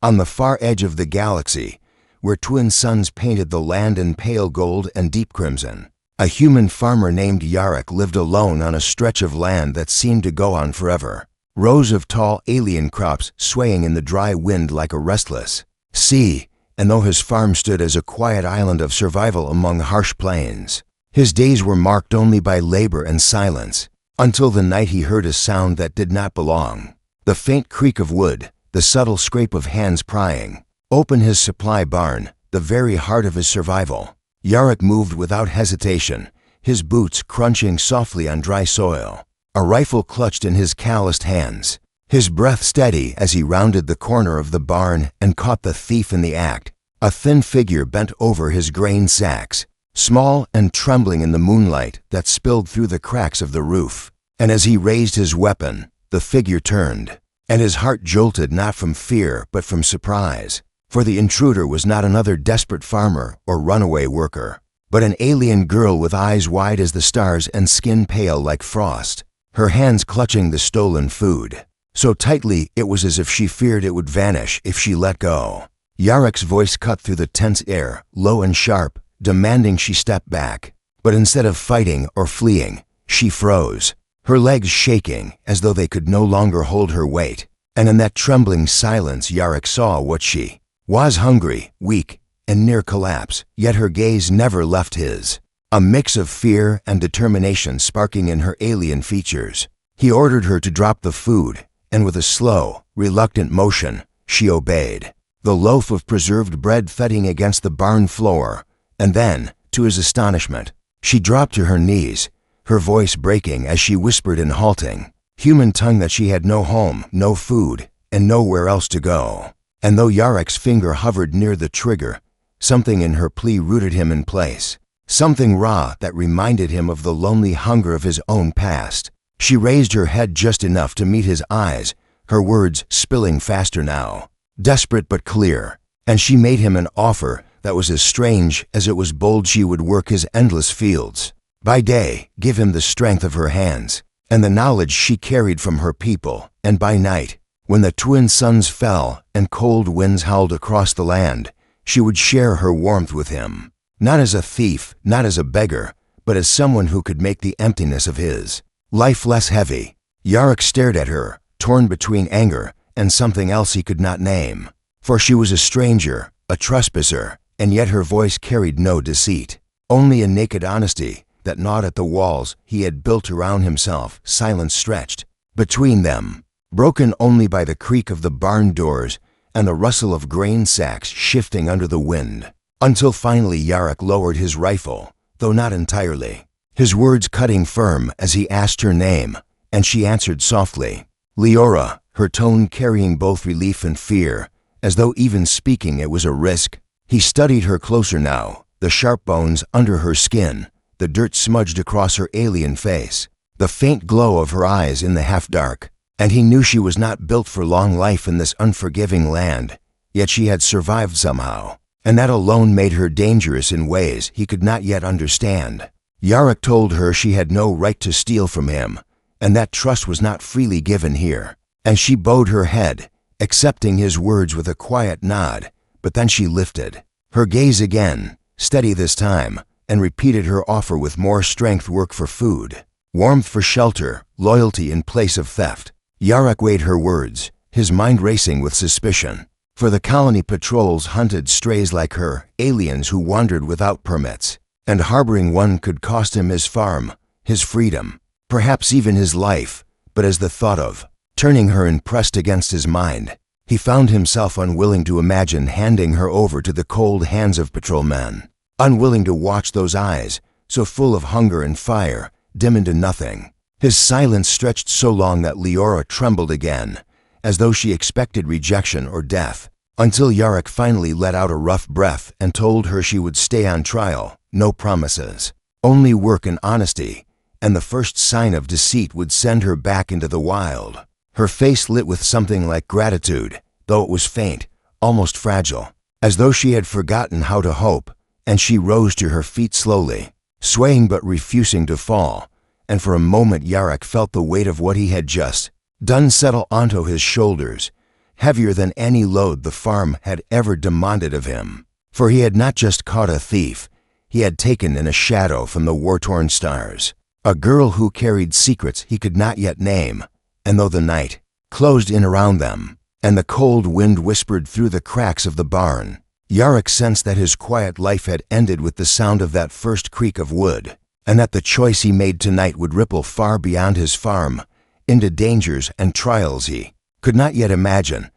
On the far edge of the galaxy, where twin suns painted the land in pale gold and deep crimson, a human farmer named Yarok lived alone on a stretch of land that seemed to go on forever. Rows of tall alien crops swaying in the dry wind like a restless sea, and though his farm stood as a quiet island of survival among harsh plains, his days were marked only by labor and silence, until the night he heard a sound that did not belong. The faint creak of wood, the subtle scrape of hands prying open his supply barn, the very heart of his survival. Yarok moved without hesitation, his boots crunching softly on dry soil, a rifle clutched in his calloused hands, his breath steady as he rounded the corner of the barn and caught the thief in the act. A thin figure bent over his grain sacks, small and trembling in the moonlight that spilled through the cracks of the roof. And as he raised his weapon, the figure turned, and his heart jolted not from fear but from surprise. For the intruder was not another desperate farmer or runaway worker, but an alien girl with eyes wide as the stars and skin pale like frost, her hands clutching the stolen food, so tightly it was as if she feared it would vanish if she let go. Yarok's voice cut through the tense air, low and sharp, demanding she step back. But instead of fighting or fleeing, she froze, her legs shaking as though they could no longer hold her weight. And in that trembling silence Yarok saw what she was: hungry, weak, and near collapse, yet her gaze never left his, a mix of fear and determination sparking in her alien features. He ordered her to drop the food, and with a slow, reluctant motion, she obeyed, the loaf of preserved bread thudding against the barn floor, and then, to his astonishment, she dropped to her knees, her voice breaking as she whispered in halting, human tongue that she had no home, no food, and nowhere else to go. And though Yarok's finger hovered near the trigger, something in her plea rooted him in place, something raw that reminded him of the lonely hunger of his own past. She raised her head just enough to meet his eyes, her words spilling faster now, desperate but clear, and she made him an offer that was as strange as it was bold. She would work his endless fields. By day, give him the strength of her hands and the knowledge she carried from her people, and by night, when the twin suns fell and cold winds howled across the land, she would share her warmth with him, not as a thief, not as a beggar, but as someone who could make the emptiness of his life less heavy. Yarok stared at her, torn between anger and something else he could not name. For she was a stranger, a trespasser, and yet her voice carried no deceit, only a naked honesty that gnawed at the walls he had built around himself. Silence stretched between them, broken only by the creak of the barn doors and the rustle of grain sacks shifting under the wind, until finally Yarok lowered his rifle, though not entirely, his words cutting firm as he asked her name, and she answered softly, "Leora," her tone carrying both relief and fear, as though even speaking it was a risk. He studied her closer now, the sharp bones under her skin, the dirt smudged across her alien face, the faint glow of her eyes in the half-dark. And he knew she was not built for long life in this unforgiving land, yet she had survived somehow, and that alone made her dangerous in ways he could not yet understand. Yarok told her she had no right to steal from him, and that trust was not freely given here, and she bowed her head, accepting his words with a quiet nod, but then she lifted her gaze again, steady this time, and repeated her offer with more strength: work for food, warmth for shelter, loyalty in place of theft. Yarok weighed her words, his mind racing with suspicion. For the colony patrols hunted strays like her, aliens who wandered without permits, and harboring one could cost him his farm, his freedom, perhaps even his life. But as the thought of turning her impressed against his mind, he found himself unwilling to imagine handing her over to the cold hands of patrolmen, unwilling to watch those eyes, so full of hunger and fire, dim into nothing. His silence stretched so long that Leora trembled again, as though she expected rejection or death, until Yarok finally let out a rough breath and told her she would stay on trial, no promises, only work and honesty, and the first sign of deceit would send her back into the wild. Her face lit with something like gratitude, though it was faint, almost fragile, as though she had forgotten how to hope, and she rose to her feet slowly, swaying but refusing to fall. And for a moment Yarok felt the weight of what he had just done settle onto his shoulders, heavier than any load the farm had ever demanded of him. For he had not just caught a thief, he had taken in a shadow from the war-torn stars, a girl who carried secrets he could not yet name. And though the night closed in around them, and the cold wind whispered through the cracks of the barn, Yarrick sensed that his quiet life had ended with the sound of that first creak of wood, and that the choice he made tonight would ripple far beyond his farm, into dangers and trials he could not yet imagine.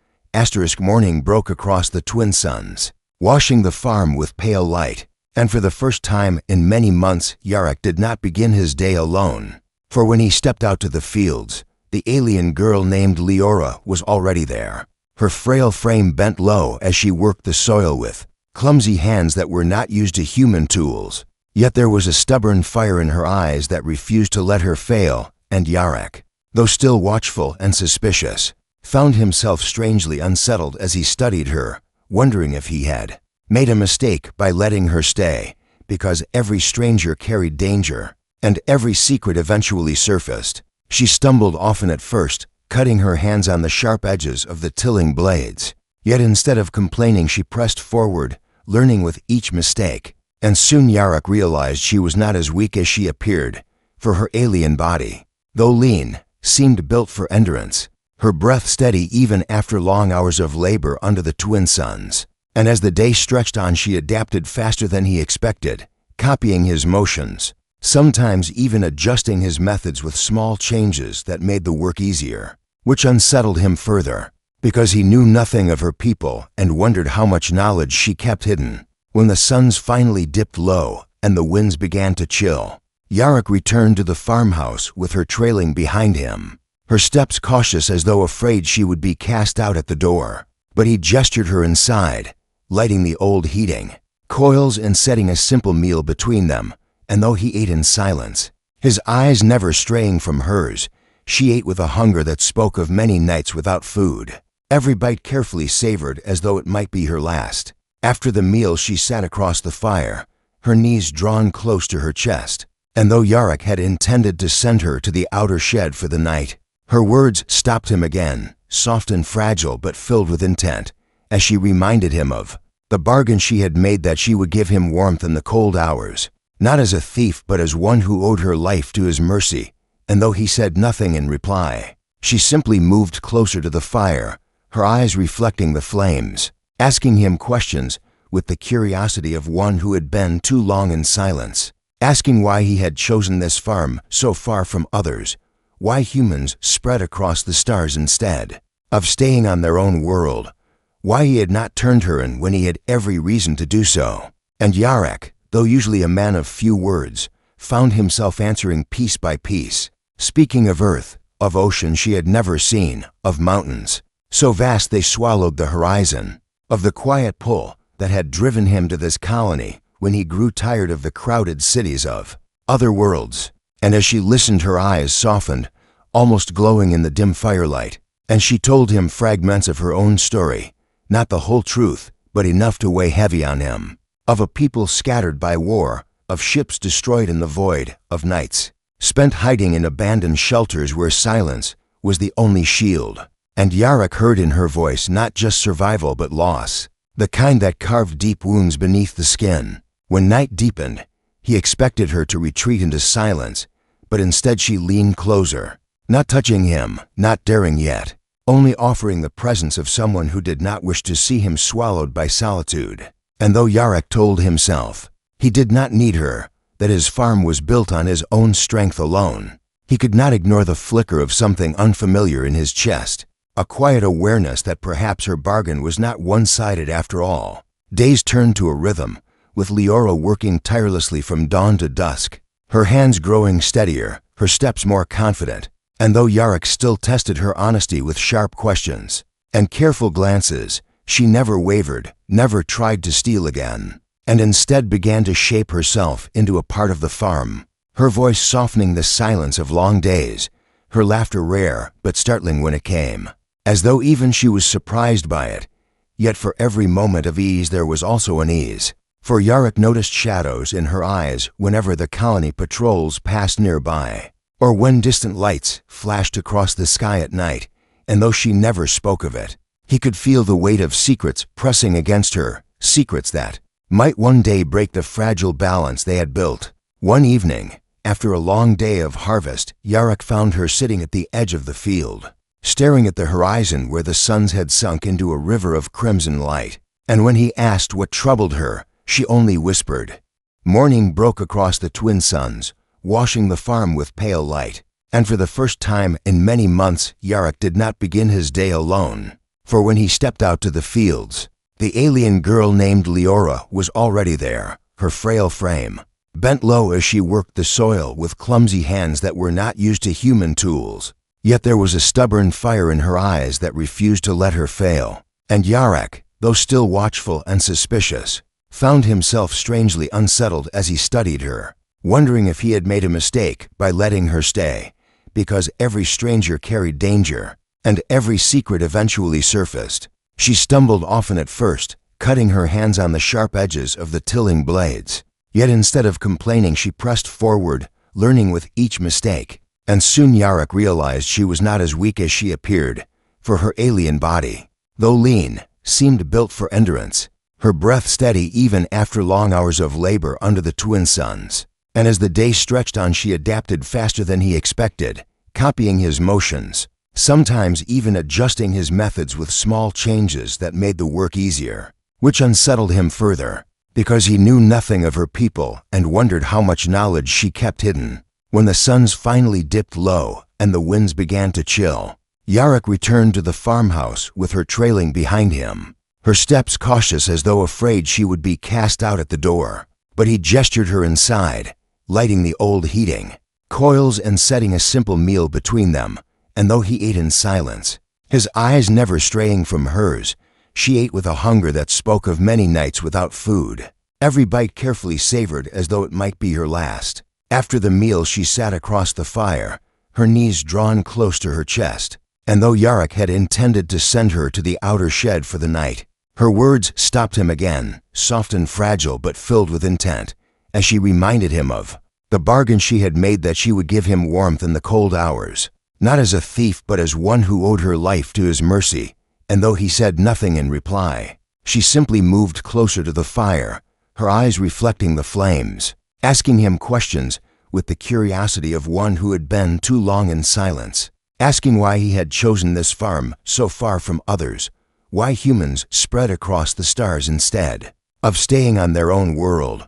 Morning broke across the twin suns, washing the farm with pale light, and for the first time in many months Yarrick did not begin his day alone, for when he stepped out to the fields, the alien girl named Leora was already there, her frail frame bent low as she worked the soil with clumsy hands that were not used to human tools. Yet there was a stubborn fire in her eyes that refused to let her fail, and Yarrick, though still watchful and suspicious, found himself strangely unsettled as he studied her, wondering if he had made a mistake by letting her stay, because every stranger carried danger, and every secret eventually surfaced. She stumbled often at first, cutting her hands on the sharp edges of the tilling blades. Yet instead of complaining, she pressed forward, learning with each mistake. And soon Yarrick realized she was not as weak as she appeared, for her alien body, though lean, seemed built for endurance, her breath steady even after long hours of labor under the twin suns. And as the day stretched on, she adapted faster than he expected, copying his motions, sometimes even adjusting his methods with small changes that made the work easier, which unsettled him further, because he knew nothing of her people and wondered how much knowledge she kept hidden. When the suns finally dipped low and the winds began to chill, Yarrick returned to the farmhouse with her trailing behind him, her steps cautious as though afraid she would be cast out at the door. But he gestured her inside, lighting the old heating coils and setting a simple meal between them. And though he ate in silence, his eyes never straying from hers, she ate with a hunger that spoke of many nights without food, every bite carefully savored as though it might be her last. After the meal she sat across the fire, her knees drawn close to her chest, and though Yarrick had intended to send her to the outer shed for the night, her words stopped him again, soft and fragile but filled with intent, as she reminded him of the bargain she had made that she would give him warmth in the cold hours, not as a thief but as one who owed her life to his mercy. And though he said nothing in reply, she simply moved closer to the fire, her eyes reflecting the flames, asking him questions with the curiosity of one who had been too long in silence, asking why he had chosen this farm so far from others, why humans spread across the stars instead of staying on their own world, why he had not turned her in when he had every reason to do so. And Yarrick, though usually a man of few words, found himself answering piece by piece, speaking of earth, of ocean she had never seen, of mountains, so vast they swallowed the horizon, of the quiet pull that had driven him to this colony when he grew tired of the crowded cities of other worlds. And as she listened, her eyes softened, almost glowing in the dim firelight, and she told him fragments of her own story, not the whole truth, but enough to weigh heavy on him, of a people scattered by war, of ships destroyed in the void, of nights spent hiding in abandoned shelters where silence was the only shield. And Yarrick heard in her voice not just survival but loss, the kind that carved deep wounds beneath the skin. When night deepened, he expected her to retreat into silence, but instead she leaned closer, not touching him, not daring yet, only offering the presence of someone who did not wish to see him swallowed by solitude. And though Yarrick told himself he did not need her, that his farm was built on his own strength alone, he could not ignore the flicker of something unfamiliar in his chest, a quiet awareness that perhaps her bargain was not one-sided after all. Days turned to a rhythm, with Leora working tirelessly from dawn to dusk, her hands growing steadier, her steps more confident. And though Yarrick still tested her honesty with sharp questions and careful glances, she never wavered, never tried to steal again, and instead began to shape herself into a part of the farm, her voice softening the silence of long days, her laughter rare but startling when it came, as though even she was surprised by it. Yet for every moment of ease there was also an ease, for Yarrick noticed shadows in her eyes whenever the colony patrols passed nearby, or when distant lights flashed across the sky at night, and though she never spoke of it, He could feel the weight of secrets pressing against her, secrets that might one day break the fragile balance they had built. One evening, after a long day of harvest, Yarok found her sitting at the edge of the field, staring at the horizon where the suns had sunk into a river of crimson light. And when he asked what troubled her, she only whispered. Morning broke across the twin suns, washing the farm with pale light. And for the first time in many months, Yarok did not begin his day alone. For when he stepped out to the fields, the alien girl named Leora was already there, her frail frame bent low as she worked the soil with clumsy hands that were not used to human tools. Yet there was a stubborn fire in her eyes that refused to let her fail. And Yarok, though still watchful and suspicious, found himself strangely unsettled as he studied her, wondering if he had made a mistake by letting her stay, because every stranger carried danger, and every secret eventually surfaced. She stumbled often at first, cutting her hands on the sharp edges of the tilling blades. Yet instead of complaining, she pressed forward, learning with each mistake. And soon Yarok realized she was not as weak as she appeared, for her alien body, though lean, seemed built for endurance, her breath steady even after long hours of labor under the twin suns. And as the day stretched on, she adapted faster than he expected, copying his motions, sometimes even adjusting his methods with small changes that made the work easier, which unsettled him further, because he knew nothing of her people and wondered how much knowledge she kept hidden. When the suns finally dipped low and the winds began to chill, Yarok returned to the farmhouse with her trailing behind him, her steps cautious as though afraid she would be cast out at the door. But he gestured her inside, lighting the old heating coils and setting a simple meal between them. And though he ate in silence, his eyes never straying from hers, she ate with a hunger that spoke of many nights without food, every bite carefully savored as though it might be her last. After the meal she sat across the fire, her knees drawn close to her chest, and though Yarok had intended to send her to the outer shed for the night, her words stopped him again, soft and fragile but filled with intent, as she reminded him of the bargain she had made that she would give him warmth in the cold hours, not as a thief but as one who owed her life to his mercy. And though he said nothing in reply, she simply moved closer to the fire, her eyes reflecting the flames, asking him questions with the curiosity of one who had been too long in silence, asking why he had chosen this farm so far from others, why humans spread across the stars instead of staying on their own world,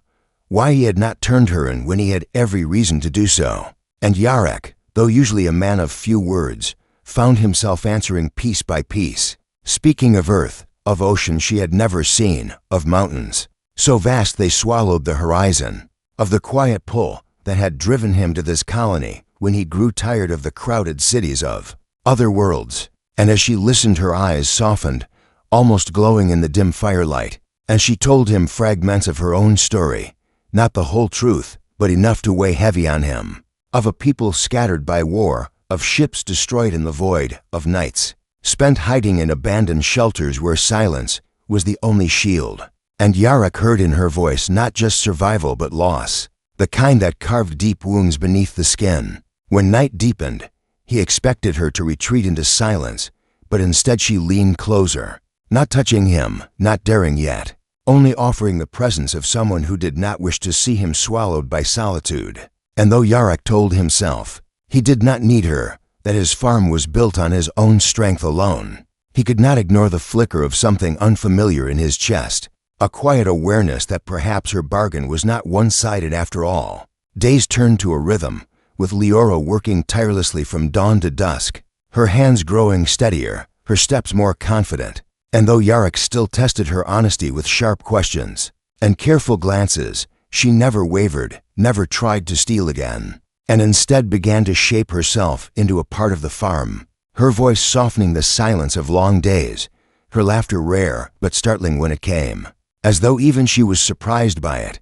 why he had not turned her in when he had every reason to do so. And Yarok, though usually a man of few words, found himself answering piece by piece, speaking of earth, of ocean she had never seen, of mountains so vast they swallowed the horizon, of the quiet pull that had driven him to this colony when he grew tired of the crowded cities of other worlds. And as she listened, her eyes softened, almost glowing in the dim firelight, as she told him fragments of her own story, not the whole truth, but enough to weigh heavy on him, of a people scattered by war, of ships destroyed in the void, of nights spent hiding in abandoned shelters where silence was the only shield. And Yarok heard in her voice not just survival but loss, the kind that carved deep wounds beneath the skin. When night deepened, he expected her to retreat into silence, but instead she leaned closer, not touching him, not daring yet, only offering the presence of someone who did not wish to see him swallowed by solitude. And though Yarok told himself he did not need her, that his farm was built on his own strength alone, he could not ignore the flicker of something unfamiliar in his chest, a quiet awareness that perhaps her bargain was not one-sided after all. Days turned to a rhythm, with Leora working tirelessly from dawn to dusk, her hands growing steadier, her steps more confident. And though Yarok still tested her honesty with sharp questions and careful glances, she never wavered, never tried to steal again, and instead began to shape herself into a part of the farm, her voice softening the silence of long days, her laughter rare but startling when it came, as though even she was surprised by it.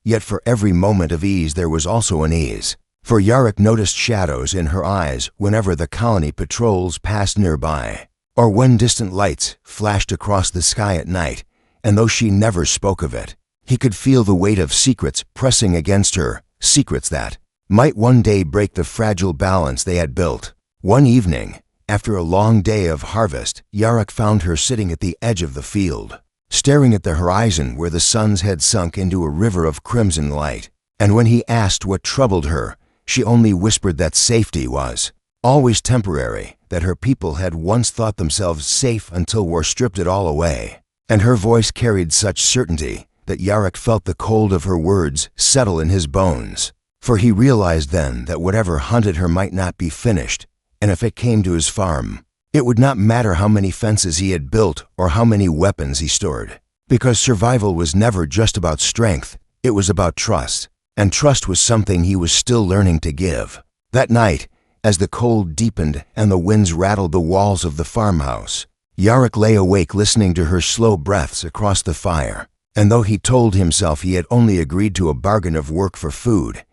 Yet for every moment of ease there was also an ease, for Yarok noticed shadows in her eyes whenever the colony patrols passed nearby, or when distant lights flashed across the sky at night. And though she never spoke of it, he could feel the weight of secrets pressing against her, secrets that might one day break the fragile balance they had built. One evening, After a long day of harvest, Yarok found her sitting at the edge of the field, staring at the horizon where the suns had sunk into a river of crimson light. And when he asked what troubled her, she only whispered that safety was always temporary, that her people had once thought themselves safe until war stripped it all away. And her voice carried such certainty that Yarok felt the cold of her words settle in his bones. For he realized then that whatever hunted her might not be finished, and if it came to his farm, it would not matter how many fences he had built or how many weapons he stored. Because survival was never just about strength, it was about trust, and trust was something he was still learning to give. That night, as the cold deepened and the winds rattled the walls of the farmhouse, Yarok lay awake listening to her slow breaths across the fire. And though he told himself he had only agreed to a bargain of work for food,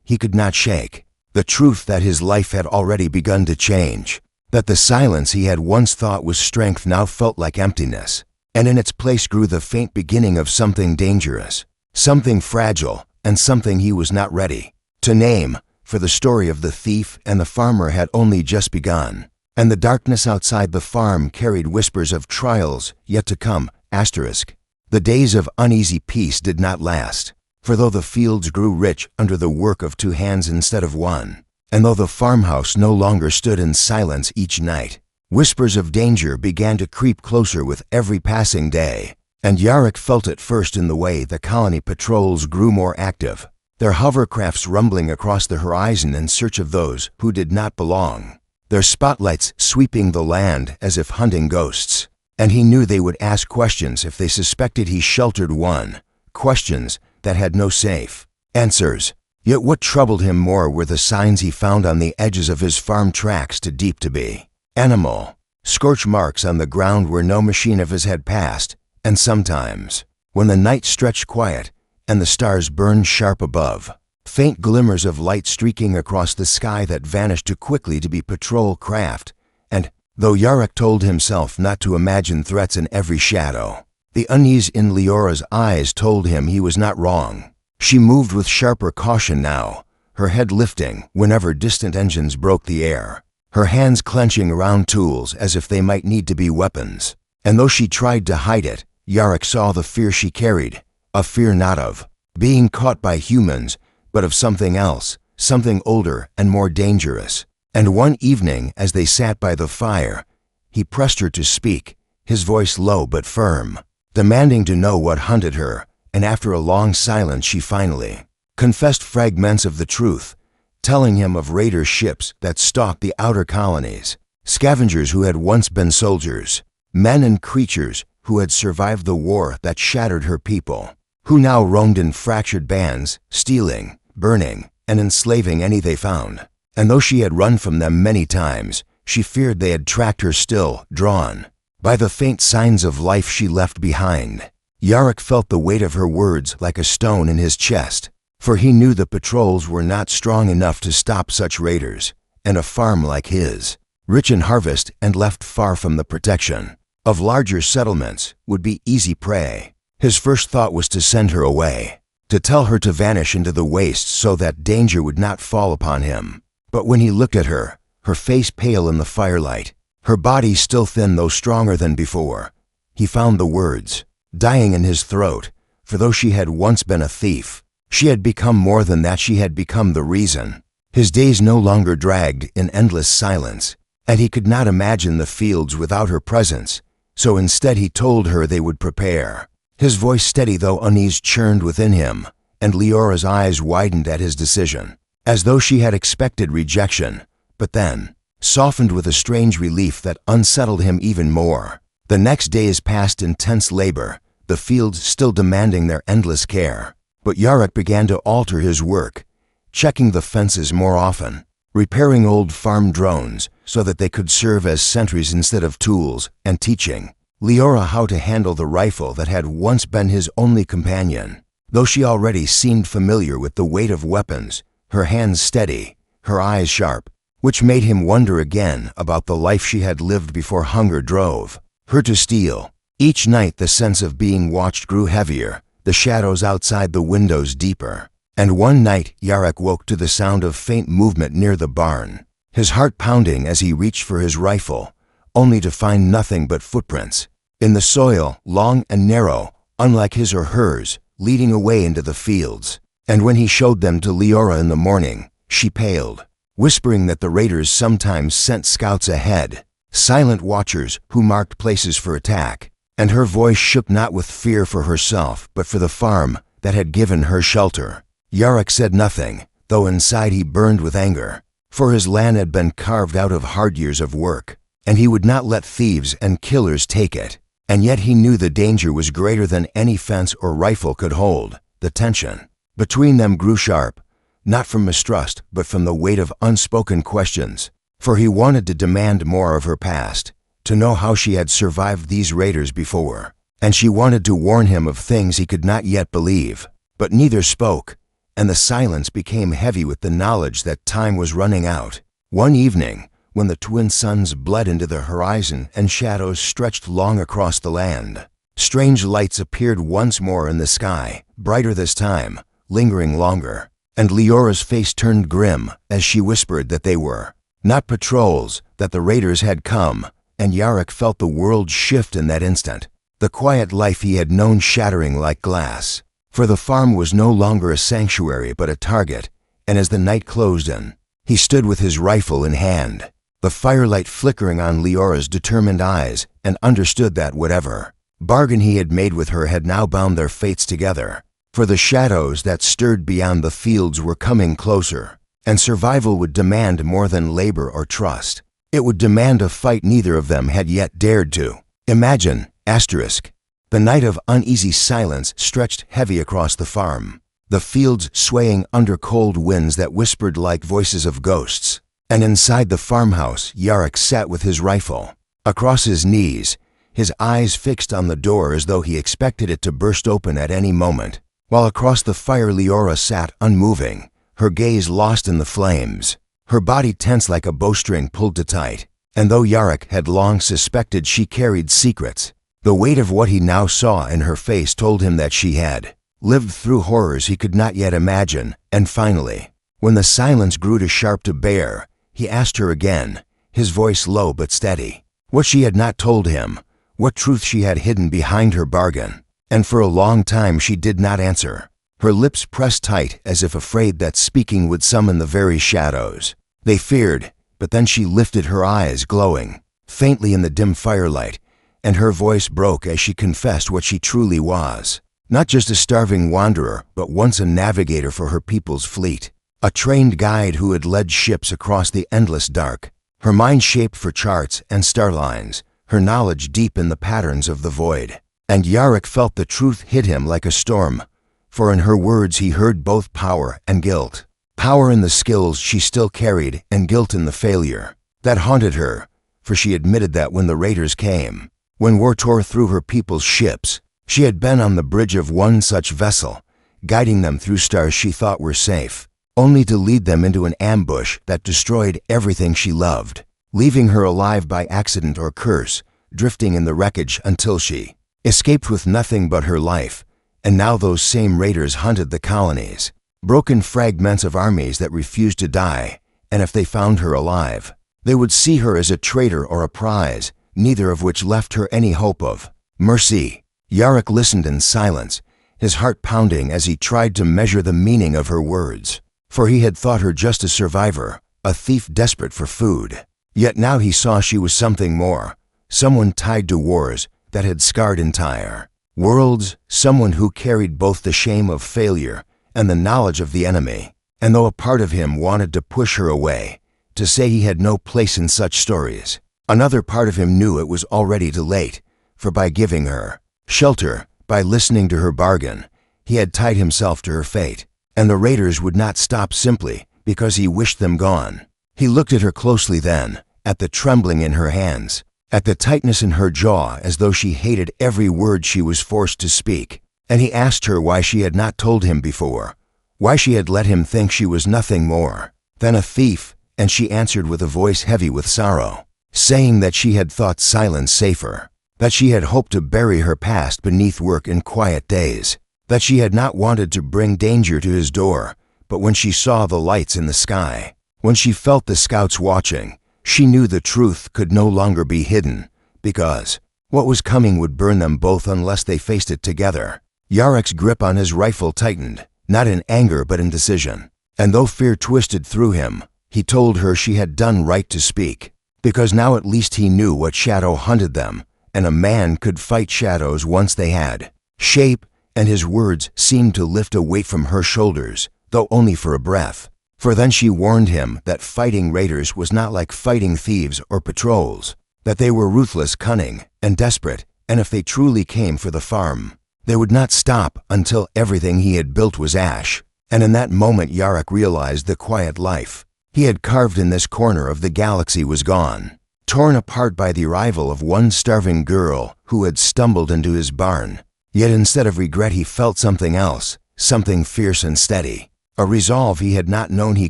he could not shake the truth that his life had already begun to change, that the silence he had once thought was strength now felt like emptiness, and in its place grew the faint beginning of something dangerous, something fragile, and something he was not ready to name, for the story of the thief and the farmer had only just begun, and the darkness outside the farm carried whispers of trials yet to come. The days of uneasy peace did not last. For though the fields grew rich under the work of two hands instead of one, and though the farmhouse no longer stood in silence each night, whispers of danger began to creep closer with every passing day, and Yarok felt it first in the way the colony patrols grew more active, their hovercrafts rumbling across the horizon in search of those who did not belong, their spotlights sweeping the land as if hunting ghosts. And he knew they would ask questions if they suspected he sheltered one, questions that had no safe answers. Yet what troubled him more were the signs he found on the edges of his farm tracks too deep to be animal, scorch marks on the ground where no machine of his had passed, and sometimes, when the night stretched quiet and the stars burned sharp above, faint glimmers of light streaking across the sky that vanished too quickly to be patrol craft. And though Yarok told himself not to imagine threats in every shadow, the unease in Leora's eyes told him he was not wrong. She moved with sharper caution now, her head lifting whenever distant engines broke the air, her hands clenching around tools as if they might need to be weapons. And though she tried to hide it, Yarok saw the fear she carried, a fear not of being caught by humans, but of something else, something older and more dangerous. And one evening, as they sat by the fire, he pressed her to speak, his voice low but firm, demanding to know what hunted her, and after a long silence she finally confessed fragments of the truth, telling him of raider ships that stalked the outer colonies, scavengers who had once been soldiers, men and creatures who had survived the war that shattered her people, who now roamed in fractured bands, stealing, burning, and enslaving any they found. And though she had run from them many times, she feared they had tracked her still, drawn by the faint signs of life she left behind. Yarok felt the weight of her words like a stone in his chest, for he knew the patrols were not strong enough to stop such raiders, and a farm like his, rich in harvest and left far from the protection of larger settlements, would be easy prey. His first thought was to send her away, to tell her to vanish into the wastes so that danger would not fall upon him. But when he looked at her, her face pale in the firelight, her body still thin though stronger than before, he found the words dying in his throat, for though she had once been a thief, she had become more than that. She had become the reason. His days no longer dragged in endless silence, and he could not imagine the fields without her presence, so instead he told her they would prepare. His voice steady though unease churned within him, and Leora's eyes widened at his decision, as though she had expected rejection, but then softened with a strange relief that unsettled him even more. The next days passed in tense labor, the fields still demanding their endless care. But Yarok began to alter his work, checking the fences more often, repairing old farm drones so that they could serve as sentries instead of tools, and teaching Leora how to handle the rifle that had once been his only companion. Though she already seemed familiar with the weight of weapons, her hands steady, her eyes sharp, which made him wonder again about the life she had lived before hunger drove her to steal. Each night the sense of being watched grew heavier, the shadows outside the windows deeper. And one night Yarok woke to the sound of faint movement near the barn. his heart pounding as he reached for his rifle, only to find nothing but footprints in the soil, long and narrow, unlike his or hers, leading away into the fields. And when he showed them to Leora in the morning, she paled, whispering that the raiders sometimes sent scouts ahead, silent watchers who marked places for attack, and her voice shook not with fear for herself but for the farm that had given her shelter. Yarok said nothing, though inside he burned with anger, for his land had been carved out of hard years of work, and he would not let thieves and killers take it. And yet he knew the danger was greater than any fence or rifle could hold. The tension between them grew sharp, not from mistrust but from the weight of unspoken questions, for he wanted to demand more of her past, to know how she had survived these raiders before, and she wanted to warn him of things he could not yet believe. But neither spoke, and the silence became heavy with the knowledge that time was running out. One evening, when the twin suns bled into the horizon and shadows stretched long across the land, strange lights appeared once more in the sky, brighter this time, lingering longer, and Leora's face turned grim as she whispered that they were not patrols, that the raiders had come, and Yarok felt the world shift in that instant, the quiet life he had known shattering like glass. For the farm was no longer a sanctuary but a target, and as the night closed in, he stood with his rifle in hand, the firelight flickering on Leora's determined eyes, and understood that whatever bargain he had made with her had now bound their fates together. For the shadows that stirred beyond the fields were coming closer, and survival would demand more than labor or trust. It would demand a fight neither of them had yet dared to imagine. The night of uneasy silence stretched heavy across the farm, the fields swaying under cold winds that whispered like voices of ghosts. And inside the farmhouse, Yarok sat with his rifle across his knees, his eyes fixed on the door as though he expected it to burst open at any moment, while across the fire Leora sat unmoving, her gaze lost in the flames, her body tense like a bowstring pulled too tight. And though Yarok had long suspected she carried secrets, the weight of what he now saw in her face told him that she had lived through horrors he could not yet imagine. And finally, when the silence grew too sharp to bear, he asked her again, his voice low but steady, what she had not told him, what truth she had hidden behind her bargain. And for a long time she did not answer, her lips pressed tight as if afraid that speaking would summon the very shadows they feared. But then she lifted her eyes, glowing faintly in the dim firelight, and her voice broke as she confessed what she truly was. Not just a starving wanderer, but once a navigator for her people's fleet, a trained guide who had led ships across the endless dark, her mind shaped for charts and star lines, her knowledge deep in the patterns of the void. And Yarok felt the truth hit him like a storm, for in her words he heard both power and guilt. Power in the skills she still carried, and guilt in the failure that haunted her, for she admitted that when the raiders came, when war tore through her people's ships, she had been on the bridge of one such vessel, guiding them through stars she thought were safe, only to lead them into an ambush that destroyed everything she loved, leaving her alive by accident or curse, drifting in the wreckage until she escaped with nothing but her life. And now those same raiders hunted the colonies, broken fragments of armies that refused to die, and if they found her alive, they would see her as a traitor or a prize, neither of which left her any hope of mercy. Yarok listened in silence, his heart pounding as he tried to measure the meaning of her words, for he had thought her just a survivor, a thief desperate for food. Yet now he saw she was something more, someone tied to wars that had scarred entire worlds, someone who carried both the shame of failure and the knowledge of the enemy. And though a part of him wanted to push her away, to say he had no place in such stories, another part of him knew it was already too late, for by giving her shelter, by listening to her bargain, he had tied himself to her fate. And the raiders would not stop simply because he wished them gone. He looked at her closely then, at the trembling in her hands, at the tightness in her jaw as though she hated every word she was forced to speak. And he asked her why she had not told him before, why she had let him think she was nothing more than a thief. And she answered with a voice heavy with sorrow, saying that she had thought silence safer, that she had hoped to bury her past beneath work in quiet days, that she had not wanted to bring danger to his door, but when she saw the lights in the sky, When she felt the scouts watching, she knew the truth could no longer be hidden, because what was coming would burn them both unless they faced it together. Yarek's grip on his rifle tightened, not in anger but in decision. And though fear twisted through him, he told her she had done right to speak, because now at least he knew what shadow hunted them, and a man could fight shadows once they had shape, and his words seemed to lift a weight from her shoulders, though only for a breath. For then she warned him that fighting raiders was not like fighting thieves or patrols, that they were ruthless, cunning, and desperate, and if they truly came for the farm, they would not stop until everything he had built was ash. And in that moment Yarek realized the quiet life he had carved in this corner of the galaxy was gone, torn apart by the arrival of one starving girl who had stumbled into his barn. Yet instead of regret he felt something else, something fierce and steady, a resolve he had not known he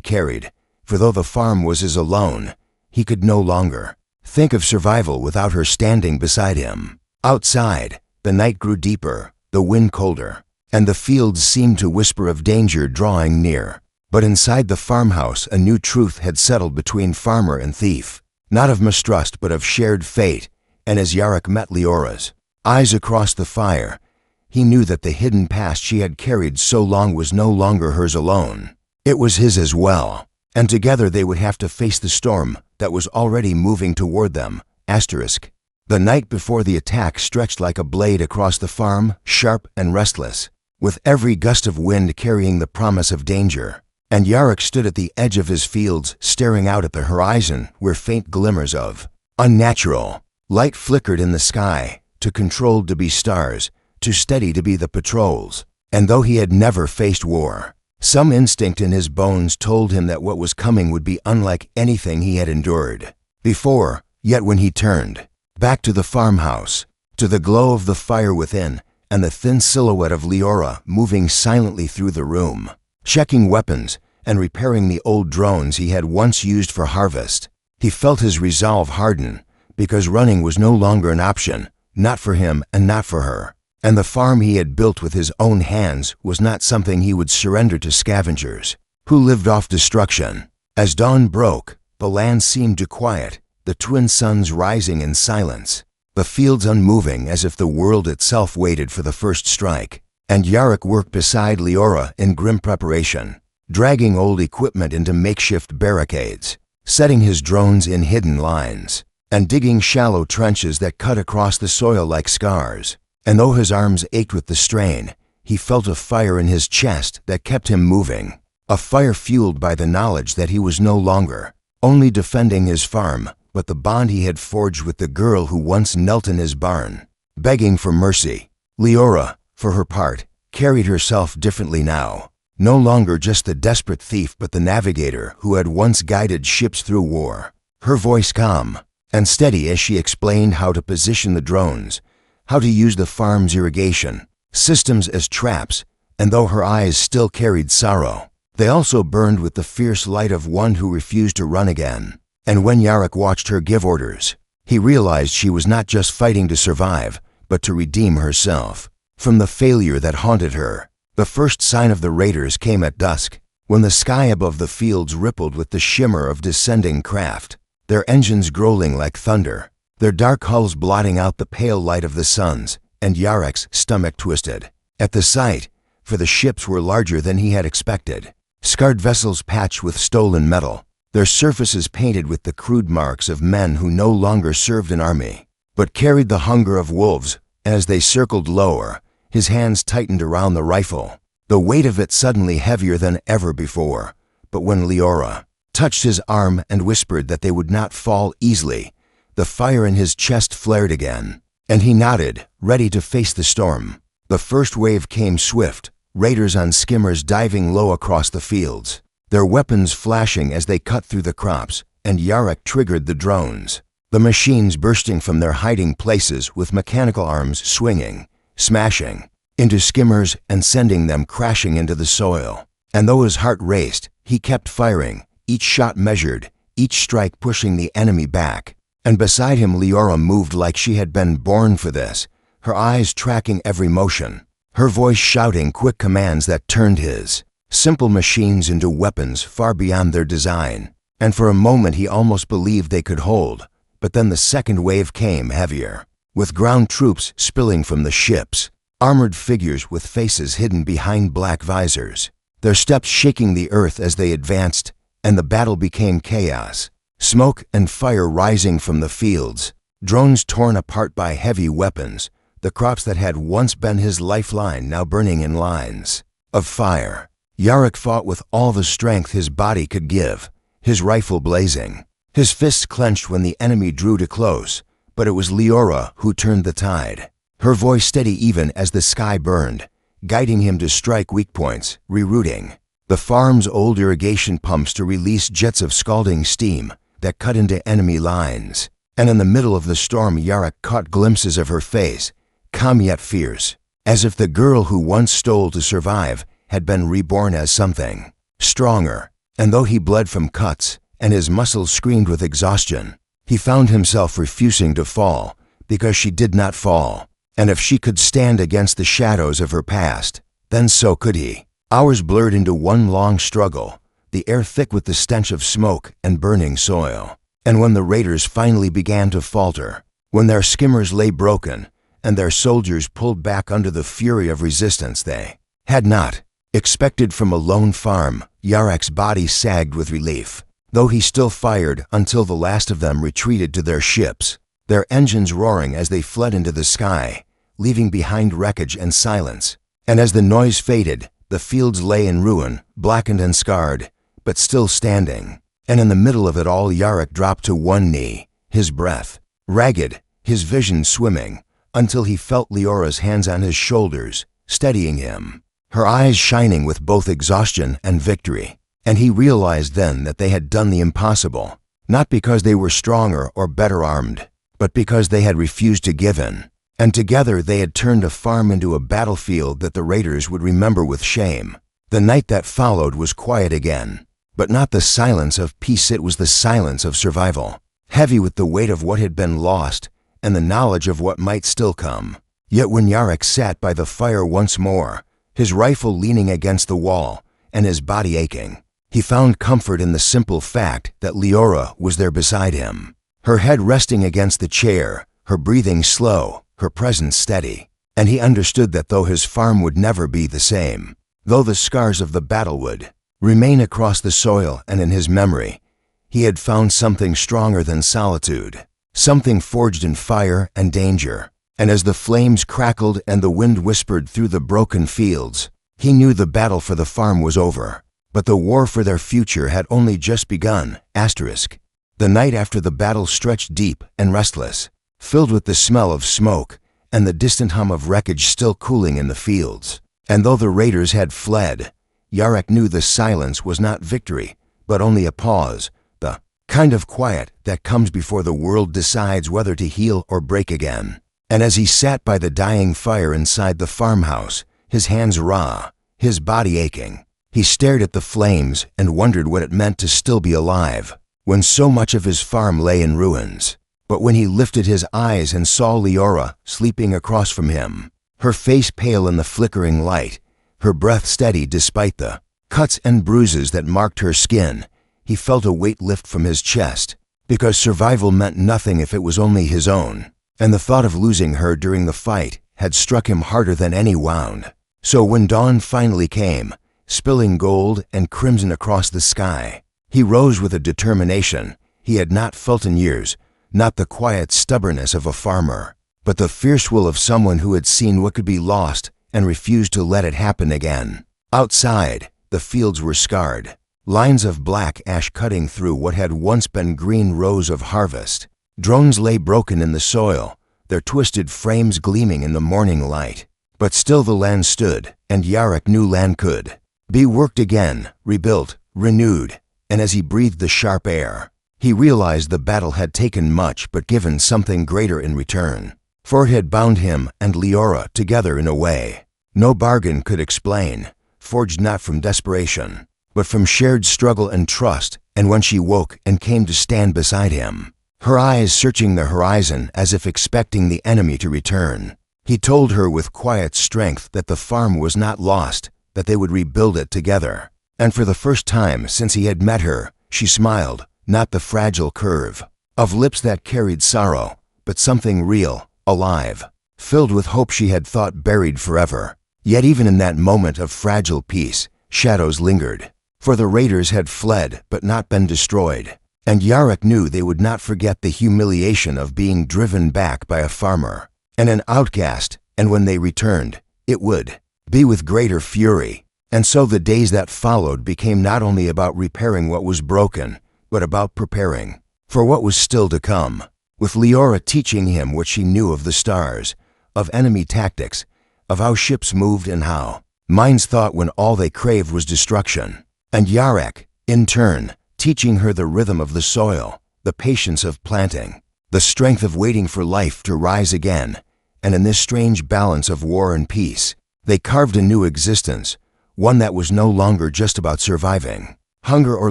carried, for though the farm was his alone, he could no longer think of survival without her standing beside him. Outside, the night grew deeper, the wind colder, and the fields seemed to whisper of danger drawing near. But inside the farmhouse a new truth had settled between farmer and thief, not of mistrust but of shared fate, and as Yarek met Leora's eyes across the fire, he knew that the hidden past she had carried so long was no longer hers alone. It was his as well, and together they would have to face the storm that was already moving toward them. The night before the attack stretched like a blade across the farm, sharp and restless, with every gust of wind carrying the promise of danger. And Yarek stood at the edge of his fields, staring out at the horizon where faint glimmers of unnatural light flickered in the sky, too controlled to be stars, too steady to be the patrols. And though he had never faced war, some instinct in his bones told him that what was coming would be unlike anything he had endured before. Yet when he turned back to the farmhouse, to the glow of the fire within, and the thin silhouette of Leora moving silently through the room, checking weapons and repairing the old drones he had once used for harvest, he felt his resolve harden, because running was no longer an option, not for him and not for her. And the farm he had built with his own hands was not something he would surrender to scavengers who lived off destruction. As dawn broke, the land seemed to quiet, the twin suns rising in silence, the fields unmoving as if the world itself waited for the first strike. And Yarek worked beside Leora in grim preparation, dragging old equipment into makeshift barricades, setting his drones in hidden lines, and digging shallow trenches that cut across the soil like scars. And though his arms ached with the strain, he felt a fire in his chest that kept him moving, a fire fueled by the knowledge that he was no longer only defending his farm, but the bond he had forged with the girl who once knelt in his barn, begging for mercy. Leora, for her part, carried herself differently now, no longer just the desperate thief but the navigator who had once guided ships through war. Her voice calm and steady as she explained how to position the drones, how to use the farm's irrigation systems as traps, and though her eyes still carried sorrow, they also burned with the fierce light of one who refused to run again. And when Yarek watched her give orders, he realized she was not just fighting to survive, but to redeem herself from the failure that haunted her. The first sign of the raiders came at dusk, when the sky above the fields rippled with the shimmer of descending craft, their engines growling like thunder, their dark hulls blotting out the pale light of the suns. And Yarek's stomach twisted at the sight, for the ships were larger than he had expected, scarred vessels patched with stolen metal, their surfaces painted with the crude marks of men who no longer served an army, but carried the hunger of wolves. As they circled lower, his hands tightened around the rifle, the weight of it suddenly heavier than ever before. But when Leora touched his arm and whispered that they would not fall easily, the fire in his chest flared again, and he nodded, ready to face the storm. The first wave came swift, raiders on skimmers diving low across the fields, their weapons flashing as they cut through the crops, and Yarek triggered the drones, the machines bursting from their hiding places with mechanical arms swinging, smashing into skimmers and sending them crashing into the soil. And though his heart raced, he kept firing, each shot measured, each strike pushing the enemy back. And beside him Leora moved like she had been born for this, her eyes tracking every motion, her voice shouting quick commands that turned his simple machines into weapons far beyond their design. and for a moment he almost believed they could hold. But then the second wave came heavier, with ground troops spilling from the ships, armored figures with faces hidden behind black visors, their steps shaking the earth as they advanced, and the battle became chaos. Smoke and fire rising from the fields, drones torn apart by heavy weapons, the crops that had once been his lifeline now burning in lines of fire. Yarok fought with all the strength his body could give, his rifle blazing, his fists clenched when the enemy drew too close. But it was Leora who turned the tide, her voice steady even as the sky burned, guiding him to strike weak points, rerouting the farm's old irrigation pumps to release jets of scalding steam that cut into enemy lines. And in the middle of the storm, Yarok caught glimpses of her face, calm yet fierce, as if the girl who once stole to survive had been reborn as something stronger. And though he bled from cuts and his muscles screamed with exhaustion, he found himself refusing to fall because she did not fall. And if she could stand against the shadows of her past, then so could he. Hours blurred into one long struggle, the air thick with the stench of smoke and burning soil. And when the raiders finally began to falter, when their skimmers lay broken and their soldiers pulled back under the fury of resistance they had not expected from a lone farm, Yarok's body sagged with relief, though he still fired until the last of them retreated to their ships, their engines roaring as they fled into the sky, leaving behind wreckage and silence. And as the noise faded, the fields lay in ruin, blackened and scarred, but still standing. And in the middle of it all, Yarok dropped to one knee, his breath ragged, his vision swimming, until he felt Leora's hands on his shoulders, steadying him, her eyes shining with both exhaustion and victory. And he realized then that they had done the impossible, not because they were stronger or better armed, but because they had refused to give in. And together they had turned a farm into a battlefield that the raiders would remember with shame. The night that followed was quiet again, but not the silence of peace, it was the silence of survival, heavy with the weight of what had been lost and the knowledge of what might still come. Yet when Yarok sat by the fire once more, his rifle leaning against the wall and his body aching, he found comfort in the simple fact that Leora was there beside him, her head resting against the chair, her breathing slow, her presence steady. And he understood that though his farm would never be the same, though the scars of the battle would remain across the soil and in his memory, he had found something stronger than solitude, something forged in fire and danger. And as the flames crackled and the wind whispered through the broken fields, he knew the battle for the farm was over, but the war for their future had only just begun. The night after the battle stretched deep and restless, filled with the smell of smoke and the distant hum of wreckage still cooling in the fields. And though the raiders had fled, Yarok knew the silence was not victory, but only a pause, the kind of quiet that comes before the world decides whether to heal or break again. And as he sat by the dying fire inside the farmhouse, his hands raw, his body aching, he stared at the flames and wondered what it meant to still be alive, when so much of his farm lay in ruins. But when he lifted his eyes and saw Leora sleeping across from him, her face pale in the flickering light, her breath steady despite the cuts and bruises that marked her skin, he felt a weight lift from his chest, because survival meant nothing if it was only his own. And the thought of losing her during the fight had struck him harder than any wound. So when dawn finally came, spilling gold and crimson across the sky, he rose with a determination he had not felt in years, not the quiet stubbornness of a farmer, but the fierce will of someone who had seen what could be lost and refused to let it happen again. Outside, the fields were scarred, lines of black ash cutting through what had once been green rows of harvest. Drones lay broken in the soil, their twisted frames gleaming in the morning light. But still the land stood, and Yarok knew land could be worked again, rebuilt, renewed. And as he breathed the sharp air, he realized the battle had taken much but given something greater in return. For it had bound him and Leora together in a way no bargain could explain, forged not from desperation, but from shared struggle and trust. And when she woke and came to stand beside him, her eyes searching the horizon as if expecting the enemy to return, he told her with quiet strength that the farm was not lost, that they would rebuild it together. And for the first time since he had met her, she smiled, not the fragile curve of lips that carried sorrow, but something real, alive, filled with hope she had thought buried forever. Yet even in that moment of fragile peace, shadows lingered. For the raiders had fled but not been destroyed, and Yarok knew they would not forget the humiliation of being driven back by a farmer and an outcast, and when they returned, it would be with greater fury. And so the days that followed became not only about repairing what was broken, but about preparing for what was still to come, with Leora teaching him what she knew of the stars, of enemy tactics, of how ships moved and how minds thought when all they craved was destruction, and Yarok, in turn, teaching her the rhythm of the soil, the patience of planting, the strength of waiting for life to rise again. And in this strange balance of war and peace, they carved a new existence, one that was no longer just about surviving hunger or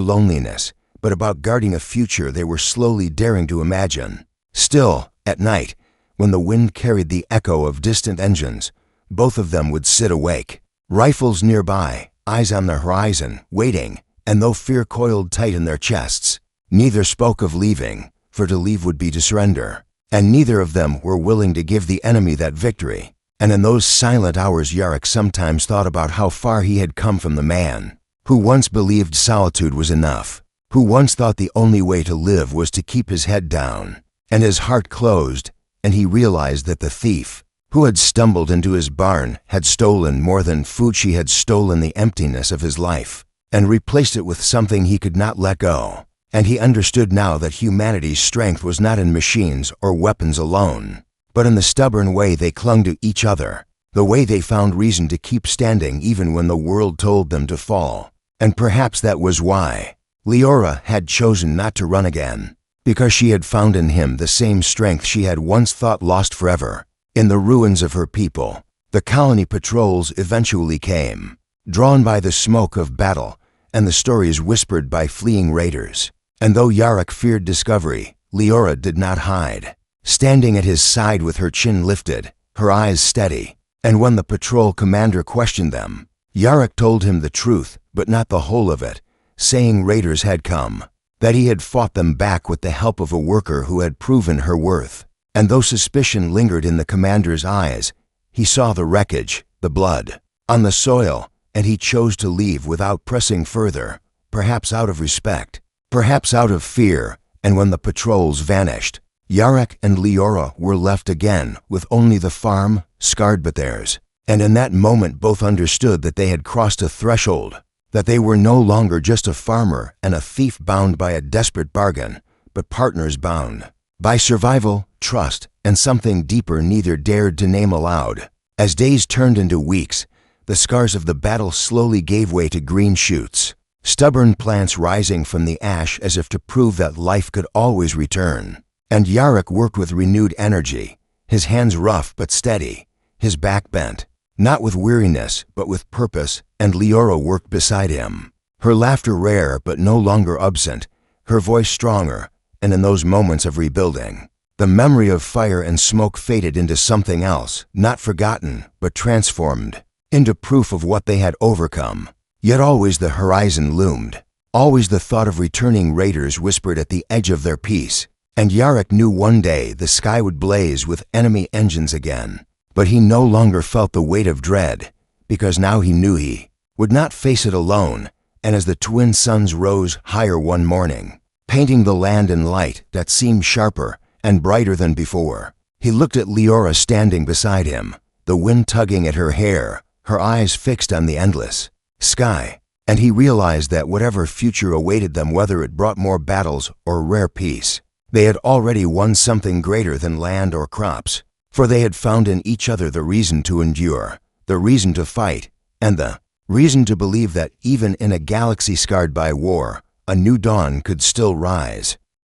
loneliness, but about guarding a future they were slowly daring to imagine. Still, at night, when the wind carried the echo of distant engines, both of them would sit awake, rifles nearby, eyes on the horizon, waiting, and though fear coiled tight in their chests, neither spoke of leaving, for to leave would be to surrender, and neither of them were willing to give the enemy that victory. And in those silent hours Yarok sometimes thought about how far he had come from the man who once believed solitude was enough, who once thought the only way to live was to keep his head down and his heart closed, and he realized that the thief who had stumbled into his barn had stolen more than food. She had stolen the emptiness of his life and replaced it with something he could not let go. And he understood now that humanity's strength was not in machines or weapons alone, but in the stubborn way they clung to each other, the way they found reason to keep standing even when the world told them to fall. And perhaps that was why Leora had chosen not to run again, because she had found in him the same strength she had once thought lost forever. In the ruins of her people, the colony patrols eventually came, drawn by the smoke of battle and the stories whispered by fleeing raiders. And though Yarok feared discovery, Leora did not hide, standing at his side with her chin lifted, her eyes steady. And when the patrol commander questioned them, Yarok told him the truth, but not the whole of it, saying raiders had come, that he had fought them back with the help of a worker who had proven her worth. And though suspicion lingered in the commander's eyes, he saw the wreckage, the blood, on the soil, and he chose to leave without pressing further, perhaps out of respect, perhaps out of fear. And when the patrols vanished, Yarok and Leora were left again with only the farm, scarred but theirs. And in that moment both understood that they had crossed a threshold, that they were no longer just a farmer and a thief bound by a desperate bargain, but partners bound by survival, trust, and something deeper neither dared to name aloud. As days turned into weeks, the scars of the battle slowly gave way to green shoots, stubborn plants rising from the ash as if to prove that life could always return. And Yarok worked with renewed energy, his hands rough but steady, his back bent, not with weariness but with purpose, and Leora worked beside him, her laughter rare but no longer absent, her voice stronger. And in those moments of rebuilding, the memory of fire and smoke faded into something else, not forgotten, but transformed into proof of what they had overcome. Yet always the horizon loomed, always the thought of returning raiders whispered at the edge of their peace. And Yarok knew one day the sky would blaze with enemy engines again. But he no longer felt the weight of dread, because now he knew he would not face it alone. And as the twin suns rose higher one morning, painting the land in light that seemed sharper and brighter than before, he looked at Leora standing beside him, the wind tugging at her hair, her eyes fixed on the endless sky. And he realized that whatever future awaited them, whether it brought more battles or rare peace, they had already won something greater than land or crops, for they had found in each other the reason to endure, the reason to fight, and the reason to believe that even in a galaxy scarred by war, a new dawn could still rise.